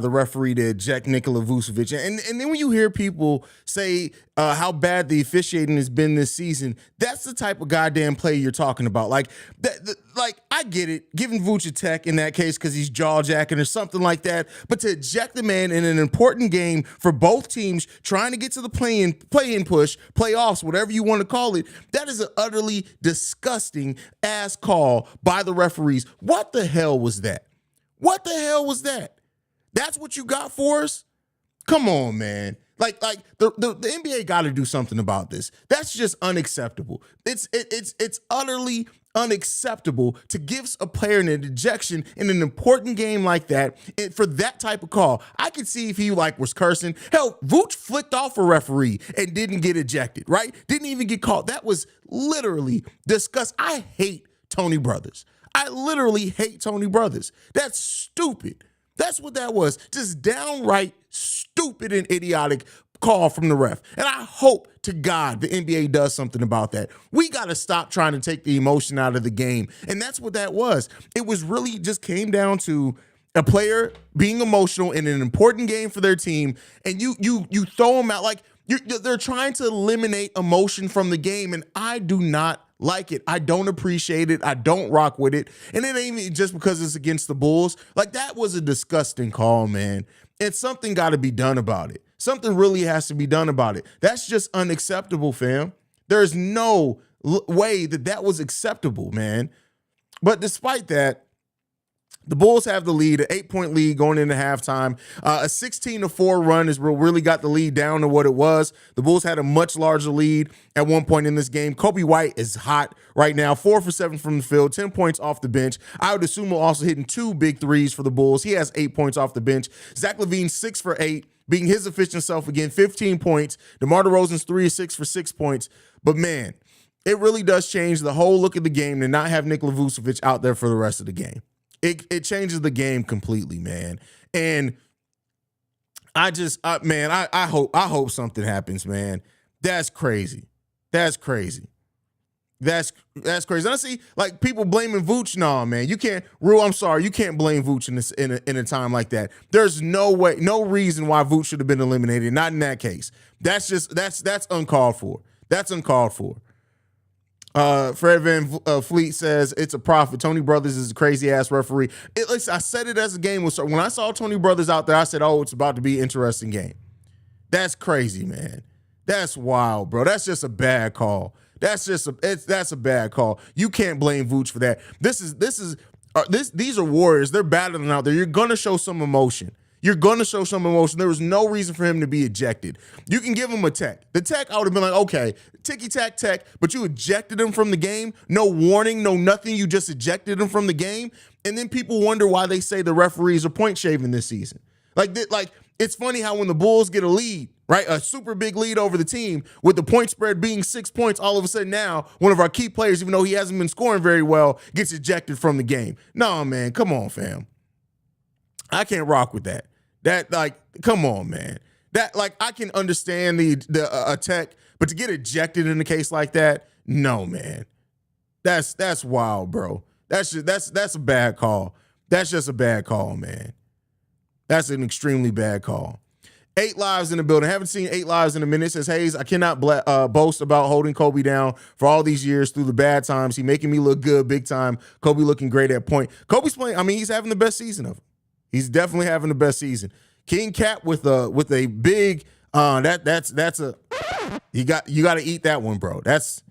the referee to eject Nikola Vucevic. And then when you hear people say how bad the officiating has been this season, that's the type of goddamn play you're talking about. Like, I get it, giving Vuce a tech in that case because he's jaw jacking or something like that. But to eject the man in an important game for both teams trying to get to the play-in push, playoffs, whatever you want to call it, that is an utterly disgusting ass call by the referees. What the hell was that? What the hell was that? That's what you got for us? Come on, man. Like the NBA got to do something about this. That's just unacceptable. It's utterly unacceptable to give a player an ejection in an important game like that for that type of call. I could see if he was cursing. Hell, Vooch flicked off a referee and didn't get ejected, right? Didn't even get called. That was literally disgusting. I hate Tony Brothers. I literally hate Tony Brothers. That's stupid. That's what that was. Just downright stupid and idiotic call from the ref. And I hope to God the NBA does something about that. We got to stop trying to take the emotion out of the game. And that's what that was. It was really just came down to a player being emotional in an important game for their team. And you throw them out like they're trying to eliminate emotion from the game. And I do not like it. I don't appreciate it. I don't rock with it. And it ain't just because it's against the Bulls. Like, that was a disgusting call, man. And something got to be done about it. Something really has to be done about it. That's just unacceptable, fam. There's no way that was acceptable, man. But despite that, the Bulls have the lead, an 8-point lead going into halftime. A 16-4 run is what really got the lead down to what it was. The Bulls had a much larger lead at one point in this game. Kobe White is hot right now, 4 for 7 from the field, 10 points off the bench. I would assume we're also hitting 2 big threes for the Bulls. He has 8 points off the bench. Zach LaVine, 6 for 8, being his efficient self again, 15 points. DeMar DeRozan's 3 of 6 for 6 points. But, man, it really does change the whole look of the game to not have Nikola Vucevic out there for the rest of the game. It changes the game completely, man. And I hope something happens, man. That's crazy. That's crazy. That's crazy. And I see people blaming Vooch. No, man, you can't. Rue, I'm sorry, you can't blame Vooch in a time like that. There's no way, no reason why Vooch should have been eliminated. Not in that case. That's uncalled for. That's uncalled for. Fred Van Fleet says it's a profit. Tony Brothers is a crazy ass referee. Listen, I said it as the game was. When I saw Tony Brothers out there, I said, "Oh, it's about to be an interesting game." That's crazy, man. That's wild, bro. That's just a bad call. That's a bad call. You can't blame Vooch for that. These are Warriors. They're battling out there. You're gonna show some emotion. You're going to show some emotion. There was no reason for him to be ejected. You can give him a tech. The tech, I would have been like, okay, ticky-tack, but you ejected him from the game. No warning, no nothing. You just ejected him from the game. And then people wonder why they say the referees are point shaving this season. Like it's funny how when the Bulls get a lead, right, a super big lead over the team, with the point spread being 6 points, all of a sudden now one of our key players, even though he hasn't been scoring very well, gets ejected from the game. No, man, come on, fam. I can't rock with that. Come on, man. I can understand the attack, but to get ejected in a case like that, no, man. That's wild, bro. That's a bad call. That's just a bad call, man. That's an extremely bad call. 8 lives in the building. Haven't seen 8 lives in a minute. Says Haize, I cannot boast about holding Kobe down for all these years through the bad times. He making me look good big time. Kobe looking great at point. Kobe's playing. I mean, he's having the best season of it. He's definitely having the best season. King Cap with a big that's a you got to eat that one, bro. That's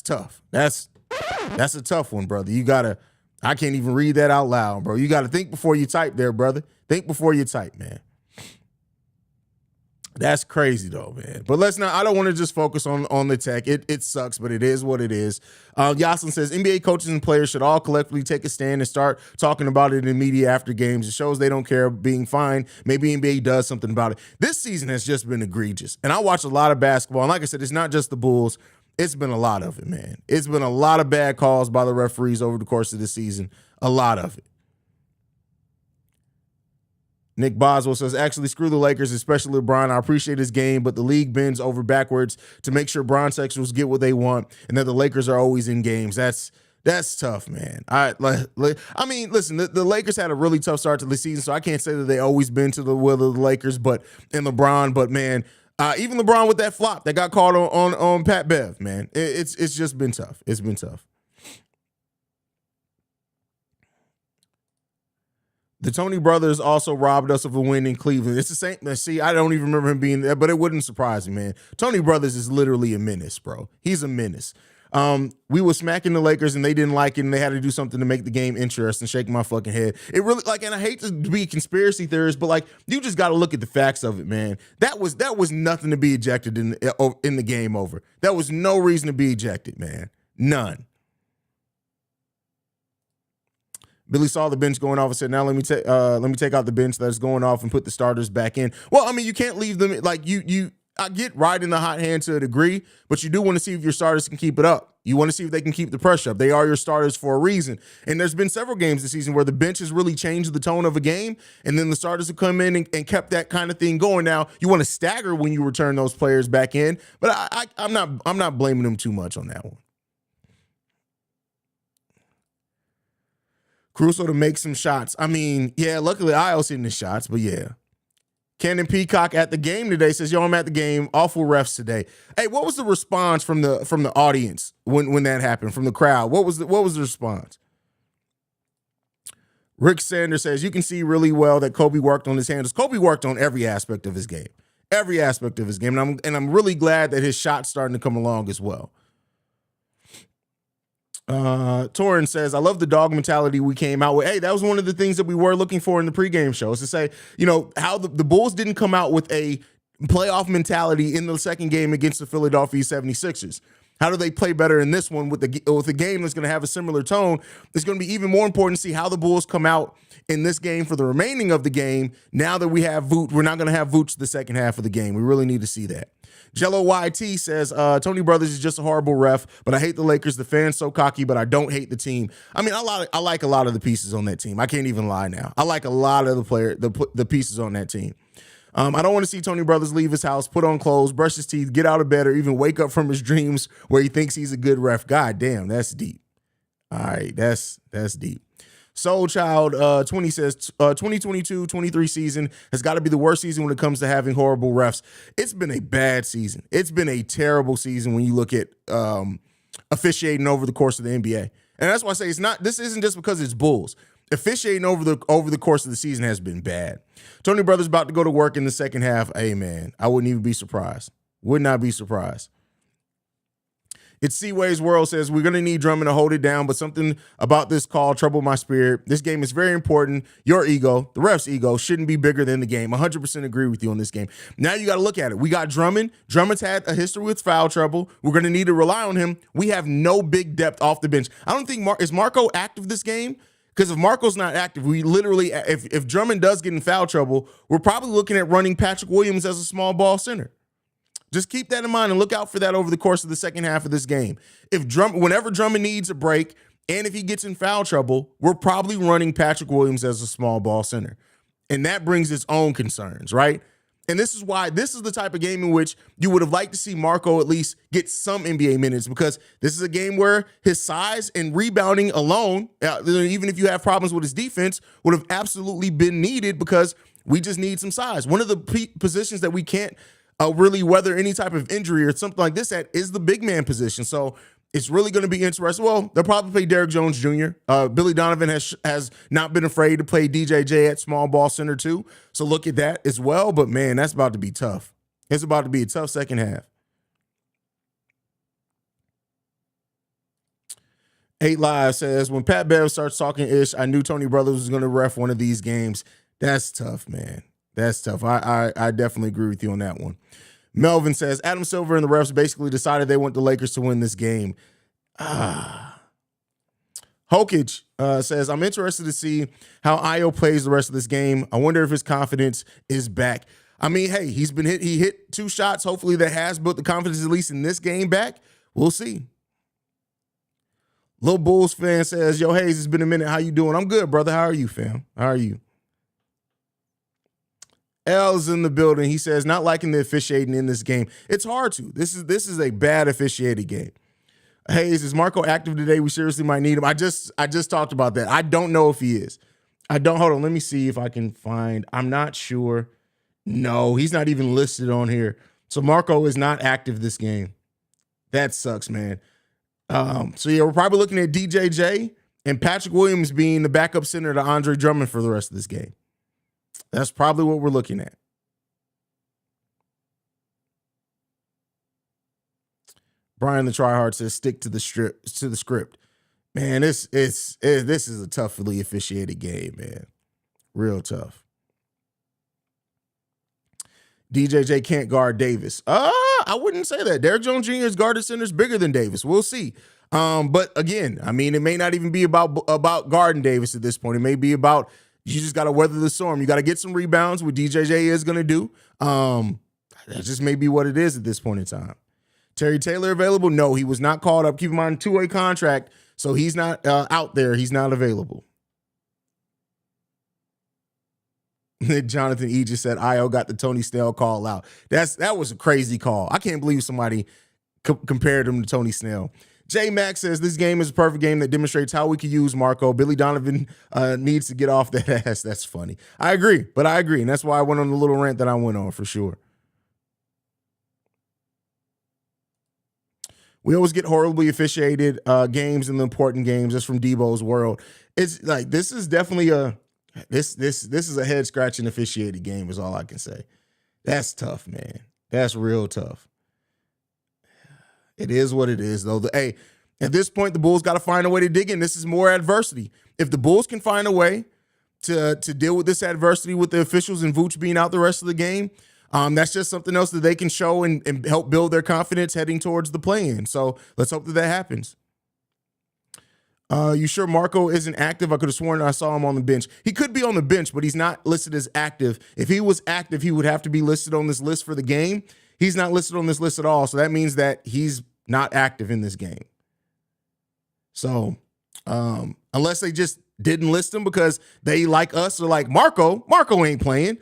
tough. That's a tough one, brother. I can't even read that out loud, bro. You got to think before you type there, brother. Think before you type, man. That's crazy though, man. But I don't want to just focus on the tech. It sucks, but it is what it is. Yoslin says NBA coaches and players should all collectively take a stand and start talking about it in media after games. It shows they don't care being fined. Maybe NBA does something about it. This season has just been egregious. And I watch a lot of basketball. And like I said, it's not just the Bulls. It's been a lot of it, man. It's been a lot of bad calls by the referees over the course of the season. A lot of it. Nick Boswell says, actually, screw the Lakers, especially LeBron. I appreciate his game, but the league bends over backwards to make sure Bron sexuals get what they want and that the Lakers are always in games. That's That's tough, man. I mean, listen, the Lakers had a really tough start to the season, so I can't say that they always been to the will of the Lakers, but in LeBron, but man, even LeBron with that flop that got called on Pat Bev, man, it's just been tough. It's been tough. The Tony brothers also robbed us of a win in Cleveland. It's the same. See, I don't even remember him being there, but it wouldn't surprise me, man. Tony brothers is literally a menace, bro. He's a menace. We were smacking the Lakers and they didn't like it and they had to do something to make the game interesting. Shake my fucking head. It really and I hate to be a conspiracy theorist, but like you just got to look at the facts of it, man. That was nothing to be ejected in the game over. That was no reason to be ejected, man. None. Billy saw the bench going off and said, now let me take out the bench that's going off and put the starters back in. Well, I mean, you can't leave them like I get riding the hot hand to a degree, but you do want to see if your starters can keep it up. You want to see if they can keep the pressure up. They are your starters for a reason. And there's been several games this season where the bench has really changed the tone of a game, and then the starters have come in and kept that kind of thing going. Now, you want to stagger when you return those players back in, but I'm not blaming them too much on that one. Caruso to make some shots. I mean, yeah, luckily Io's hitting the shots, but yeah. Cannon Peacock at the game today says, yo, I'm at the game. Awful refs today. Hey, what was the response from the audience when that happened, from the crowd? What was the response? Rick Sanders says, you can see really well that Kobe worked on his handles. Kobe worked on every aspect of his game. Every aspect of his game. And I'm really glad that his shot's starting to come along as well. Torrin says, I love the dog mentality we came out with. Hey, that was one of the things that we were looking for in the pregame show, is to say, how the Bulls didn't come out with a playoff mentality in the second game against the Philadelphia 76ers. How do they play better in this one with a game that's going to have a similar tone? It's going to be even more important to see how the Bulls come out in this game for the remaining of the game. Now that we have Vooch, we're not going to have Vooch the second half of the game. We really need to see that. Jello YT says, Tony Brothers is just a horrible ref, but I hate the Lakers. The fans so cocky, but I don't hate the team. I mean, I like a lot of the pieces on that team. I can't even lie now. I like a lot of the pieces on that team. I don't want to see Tony Brothers leave his house, put on clothes, brush his teeth, get out of bed, or even wake up from his dreams where he thinks he's a good ref. God damn, that's deep. All right, that's deep. Soul Child 20 says 2022-23 season has got to be the worst season when it comes to having horrible refs. It's been a bad season. It's been a terrible season when you look at officiating over the course of the NBA. And that's why I say this isn't just because it's Bulls. Officiating over the course of the season has been bad. Tony Brothers about to go to work in the second half. Hey, man, I wouldn't even be surprised. Would not be surprised. It's Seaway's World says, we're going to need Drummond to hold it down, but something about this call troubled my spirit. This game is very important. Your ego, the ref's ego, shouldn't be bigger than the game. 100% agree with you on this game. Now you got to look at it. We got Drummond. Drummond's had a history with foul trouble. We're going to need to rely on him. We have no big depth off the bench. I don't think is Marco active this game? Because if Marco's not active, we literally, if Drummond does get in foul trouble, we're probably looking at running Patrick Williams as a small ball center. Just keep that in mind and look out for that over the course of the second half of this game. Whenever Drummond needs a break and if he gets in foul trouble, we're probably running Patrick Williams as a small ball center. And that brings its own concerns, right? And this is why this is the type of game in which you would have liked to see Marco at least get some NBA minutes, because this is a game where his size and rebounding alone, even if you have problems with his defense, would have absolutely been needed, because we just need some size. One of the positions that we can't really weather any type of injury or something like this at is the big man position. So it's really going to be interesting. Well, they'll probably play Derrick Jones Jr. Billy Donovan has not been afraid to play DJJ at small ball center too. So look at that as well. But man, that's about to be tough. It's about to be a tough second half. 8 Live says, when Pat Bev starts talking ish, I knew Tony Brothers was going to ref one of these games. That's tough, man. That's tough. I definitely agree with you on that one. Melvin says, Adam Silver and the refs basically decided they want the Lakers to win this game. Hokage says, I'm interested to see how Io plays the rest of this game. I wonder if his confidence is back. I mean, hey, he hit 2 shots. Hopefully that has built the confidence, at least in this game, back. We'll see. Lil Bulls fan says, yo, Haize, it's been a minute. How you doing? I'm good, brother. How are you, fam? How are you? L's in the building. He says, not liking the officiating in this game. It's hard to. This is a bad officiated game. Haize, is Marco active today? We seriously might need him. I just talked about that. I don't know if he is. I don't. Hold on. Let me see if I can find. I'm not sure. No, he's not even listed on here. So Marco is not active this game. That sucks, man. So yeah, we're probably looking at DJJ and Patrick Williams being the backup center to Andre Drummond for the rest of this game. That's probably what we're looking at. Brian the Tryhard says stick to the script. Man, this is a toughly officiated game, man. Real tough. DJJ can't guard Davis. I wouldn't say that. Derrick Jones Jr.'s guarded center's bigger than Davis. We'll see. But again, I mean, it may not even be about guarding Davis at this point. It may be about you just got to weather the storm. You got to get some rebounds, what DJJ is going to do. That just may be what it is at this point in time. Terry Taylor available? No, he was not called up. Keep him on a two-way contract, so he's not out there. He's not available. Jonathan E. just said, IO got the Tony Snell call out. That was a crazy call. I can't believe somebody compared him to Tony Snell. J Max says, this game is a perfect game that demonstrates how we can use Marco. Billy Donovan needs to get off that ass. That's funny. I agree. And that's why I went on the little rant that I went on for sure. We always get horribly officiated games in the important games. That's from Debo's World. It's like, this is definitely this is a head scratching officiated game is all I can say. That's tough, man. That's real tough. It is what it is, though. Hey, at this point, the Bulls got to find a way to dig in. This is more adversity. If the Bulls can find a way to deal with this adversity with the officials and Vooch being out the rest of the game, that's just something else that they can show and help build their confidence heading towards the play-in. So let's hope that happens. You sure Marco isn't active? I could have sworn I saw him on the bench. He could be on the bench, but he's not listed as active. If he was active, he would have to be listed on this list for the game. He's not listed on this list at all, so that means that he's not active in this game. So unless they just didn't list him because they, like us, are like, Marco ain't playing.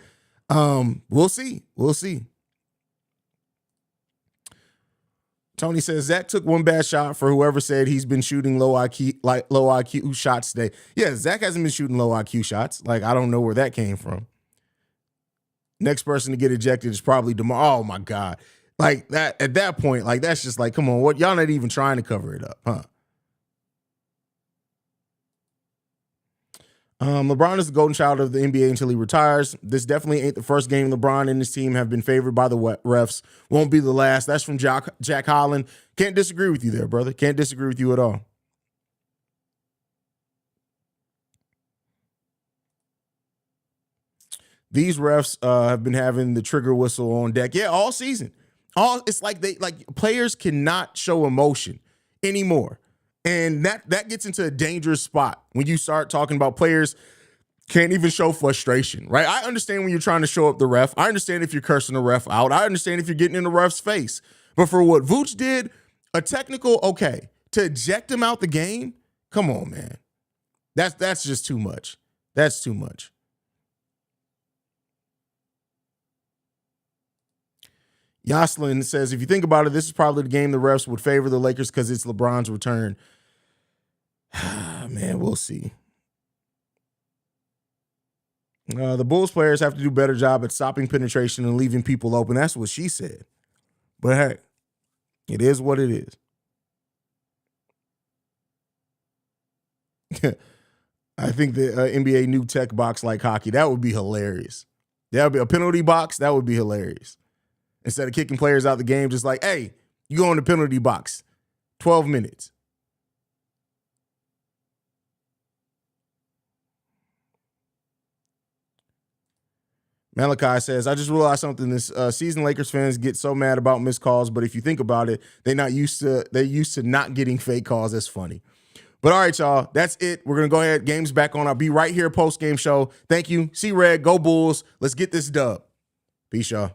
We'll see. Tony says Zach took one bad shot for whoever said he's been shooting low IQ shots today. Yeah, Zach hasn't been shooting low IQ shots. Like, I don't know where that came from. Next person to get ejected is probably DeMar. Oh my God. Like that at that point, like that's just like, come on, what y'all not even trying to cover it up, huh? LeBron is the golden child of the NBA until he retires. This definitely ain't the first game LeBron and his team have been favored by the refs. Won't be the last. That's from Jack Holland. Can't disagree with you there, brother. Can't disagree with you at all. These refs have been having the trigger whistle on deck. Yeah, all season. It's like players cannot show emotion anymore. And that gets into a dangerous spot when you start talking about players can't even show frustration, right? I understand when you're trying to show up the ref. I understand if you're cursing the ref out. I understand if you're getting in the ref's face. But for what Vooch did, a technical, okay. To eject him out the game, come on, man. That's just too much. That's too much. Yoslin says, if you think about it, this is probably the game the refs would favor the Lakers because it's LeBron's return. Man, we'll see. The Bulls players have to do a better job at stopping penetration and leaving people open. That's what she said. But hey, it is what it is. I think the NBA new tech box like hockey, that would be hilarious. That would be a penalty box. That would be hilarious. Instead of kicking players out the game, just like, hey, you go in the penalty box, 12 minutes. Malachi says, I just realized something this season. Lakers fans get so mad about missed calls, but if you think about it, they're used to not getting fake calls. That's funny. But all right, y'all, that's it. We're going to go ahead. Game's back on. I'll be right here post-game show. Thank you. C-Red, go Bulls. Let's get this dub. Peace, y'all.